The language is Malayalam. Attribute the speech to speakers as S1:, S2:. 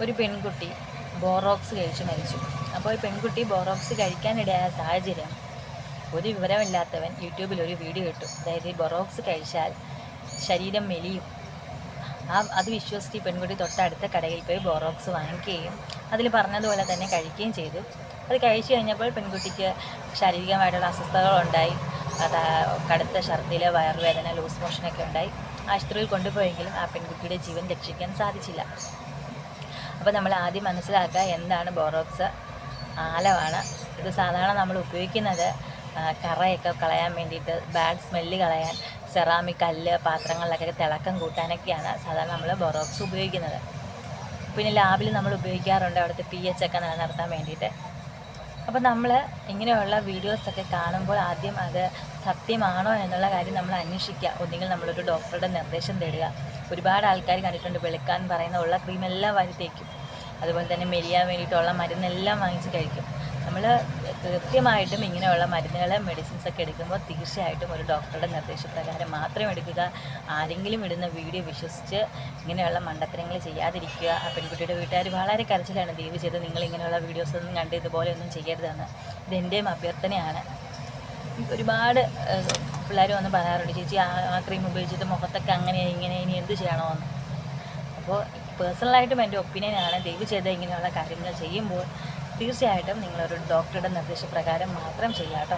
S1: ഒരു പെൺകുട്ടി ബോറോക്സ് കഴിച്ച് മരിച്ചു. അപ്പോൾ ഈ പെൺകുട്ടി ബോറോക്സ് കഴിക്കാനിടയായ സാഹചര്യം, ഒരു വിവരമില്ലാത്തവൻ യൂട്യൂബിൽ ഒരു വീഡിയോ ഇട്ടു. അതായത് ഈ ബൊറോക്സ് കഴിച്ചാൽ ശരീരം മെലിയും. അത് വിശ്വസിച്ച് ഈ പെൺകുട്ടി തൊട്ടടുത്ത കടയിൽ പോയി ബോറോക്സ് വാങ്ങിക്കുകയും അതിൽ പറഞ്ഞതുപോലെ തന്നെ കഴിക്കുകയും ചെയ്തു. അത് കഴിച്ചു കഴിഞ്ഞപ്പോൾ പെൺകുട്ടിക്ക് ശാരീരികമായിട്ടുള്ള അസ്വസ്ഥതകളുണ്ടായി. കടുത്ത ഛർദ്ദിൽ, വയറുവേദന, ലൂസ് മോഷനൊക്കെ ഉണ്ടായി. ആശുപത്രിയിൽ കൊണ്ടുപോയെങ്കിലും ആ പെൺകുട്ടിയുടെ ജീവൻ രക്ഷിക്കാൻ സാധിച്ചില്ല. അപ്പോൾ നമ്മൾ ആദ്യം മനസ്സിലാക്കുക, എന്താണ് ബോറോക്സ്? ആലമാണ്. ഇത് സാധാരണ നമ്മൾ ഉപയോഗിക്കുന്നത് കറയൊക്കെ കളയാൻ വേണ്ടിയിട്ട്, ബാഡ് സ്മെല്ല് കളയാൻ, സെറാമിക് കല്ല് പാത്രങ്ങളിലൊക്കെ തിളക്കം കൂട്ടാനൊക്കെയാണ് സാധാരണ നമ്മൾ ബൊറോക്സ് ഉപയോഗിക്കുന്നത്. പിന്നെ ലാബിൽ നമ്മൾ ഉപയോഗിക്കാറുണ്ട്, അവിടുത്തെ pH ഒക്കെ നിലനിർത്താൻ വേണ്ടിയിട്ട്. അപ്പോൾ നമ്മൾ ഇങ്ങനെയുള്ള വീഡിയോസൊക്കെ കാണുമ്പോൾ ആദ്യം അത് സത്യമാണോ എന്നുള്ള കാര്യം നമ്മൾ അന്വേഷിക്കുക. ഒന്നുകിൽ നമ്മളൊരു ഡോക്ടറുടെ നിർദ്ദേശം തേടുക. ഒരുപാട് ആൾക്കാർ കണ്ടിട്ടുണ്ട്, വെളുക്കാൻ പറയുന്ന ഉള്ള ക്രീമെല്ലാം വാരി തേക്കും. അതുപോലെ തന്നെ മെലിയാൻ വേണ്ടിയിട്ടുള്ള മരുന്നെല്ലാം വാങ്ങിച്ച് കഴിക്കും. നമ്മൾ കൃത്യമായിട്ടും ഇങ്ങനെയുള്ള മരുന്നുകൾ, മെഡിസിൻസൊക്കെ എടുക്കുമ്പോൾ തീർച്ചയായിട്ടും ഒരു ഡോക്ടറുടെ നിർദ്ദേശപ്രകാരം മാത്രം എടുക്കുക. ആരെങ്കിലും ഇടുന്ന വീഡിയോ വിശ്വസിച്ച് ഇങ്ങനെയുള്ള മണ്ടത്തരങ്ങൾ ചെയ്യാതിരിക്കുക. ആ പെൺകുട്ടിയുടെ വീട്ടുകാർ വളരെ കരച്ചിലാണ്, ദയവ് ചെയ്ത് നിങ്ങൾ ഇങ്ങനെയുള്ള വീഡിയോസൊന്നും കണ്ട് ഇതുപോലെയൊന്നും ചെയ്യരുതെന്ന്. ഇതെൻ്റെയും അഭ്യർത്ഥനയാണ്. ഒരുപാട് പിള്ളേർ വന്ന് പറയാറുണ്ട്, ചേച്ചി ആ ക്രീം ഉപയോഗിച്ചിട്ട് മുഖത്തൊക്കെ അങ്ങനെ ഇങ്ങനെ, ഇനി എന്ത് ചെയ്യണമെന്ന്. അപ്പോൾ പേഴ്സണലായിട്ടും എൻ്റെ ഒപ്പീനിയനാണ്, ദയവ് ചെയ്ത് ഇങ്ങനെയുള്ള കാര്യങ്ങൾ ചെയ്യുമ്പോൾ തീർച്ചയായിട്ടും നിങ്ങളൊരു ഡോക്ടറുടെ നിർദ്ദേശപ്രകാരം മാത്രം ചെയ്യാം കേട്ടോ.